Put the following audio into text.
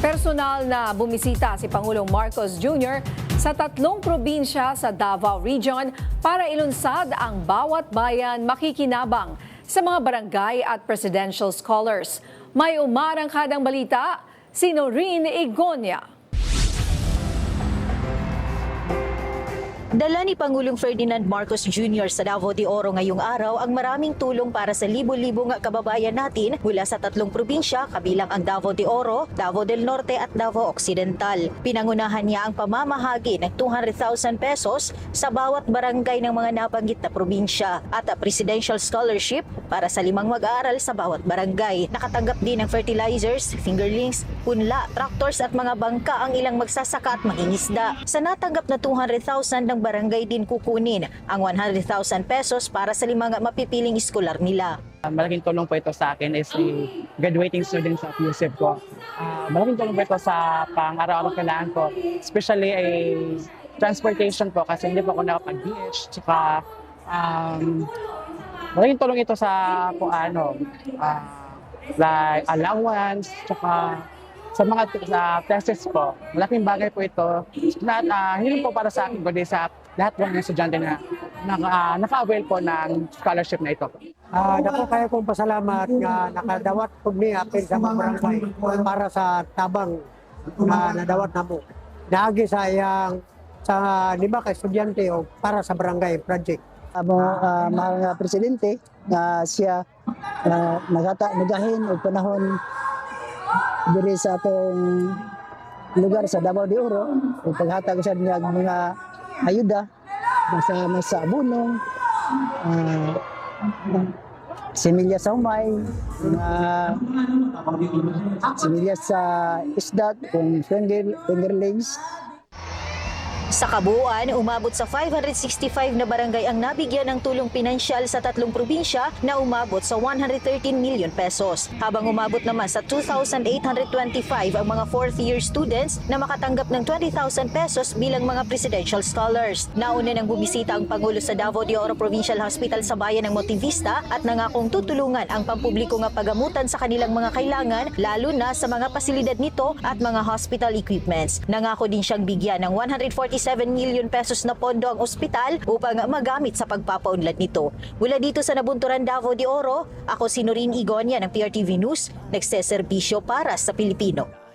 Personal na bumisita si Pangulong Marcos Jr. sa 3 probinsya sa Davao Region para ilunsad ang bawat bayan makikinabang sa mga barangay at presidential scholars. May umarangkadang balita, si Noreen Igonia. Dala ni Pangulong Ferdinand Marcos Jr. sa Davao de Oro ngayong araw ang maraming tulong para sa libo-libong kababayan natin mula sa 3 probinsya kabilang ang Davao de Oro, Davao del Norte at Davao Occidental. Pinangunahan niya ang pamamahagi ng 200,000 pesos sa bawat barangay ng mga nabanggit na probinsya at presidential scholarship para sa 5 mag-aaral sa bawat barangay. Nakatanggap din ng fertilizers, fingerlings, punla, tractors at mga bangka ang ilang magsasaka at mangingisda. Sa natanggap na 200,000 ng barangay din kukunin ang 100,000 pesos para sa 5 mapipiling eskolar nila. Malaking tulong po ito sa akin as a graduating student sa USEP ko. Malaking tulong po ito sa pang-araw-araw kailangan ko, especially a transportation po kasi hindi po ako nakapag-beach. Tsaka malaking tulong ito sa kung ano, like allowance, tsaka sa mga tests po. Malaking bagay po ito. Hindi po para sa akin, kundi sa lahat ng estudyante na naka-avail po ng scholarship na ito. Dako kayo kong pasalamat nga nakadawat po ni apil sa mga barangay para sa tabang na nadawat na mo. Naagi sa iyang sa 5 ka estudyante o para sa barangay project. Mahal nga presidente nga siya nagahin og panahon diri sa atong lugar sa Davao de Oro ug paghatag sa niya mga ayuda sa abunong, similya sa humay, similya sa isdat kung fingerlings. Sa kabuuan, umabot sa 565 na barangay ang nabigyan ng tulong pinansyal sa 3 probinsya na umabot sa 113 million pesos. Habang umabot naman sa 2,825 ang mga 4th-year students na makatanggap ng 20,000 pesos bilang mga presidential scholars. Nauna nang bumisita ang Pangulo sa Davao de Oro Provincial Hospital sa bayan ng Montevista at nangakong tutulungan ang pampubliko nga pagamutan sa kanilang mga kailangan, lalo na sa mga pasilidad nito at mga hospital equipments. Nangako din siyang bigyan ng 147 million pesos na pondo ang ospital upang magamit sa pagpapaunlad nito. Mula dito sa Nabunturan, Davao de Oro, ako si Noreen Igonia ng PRTV News, nagseserbisyo para sa Pilipino.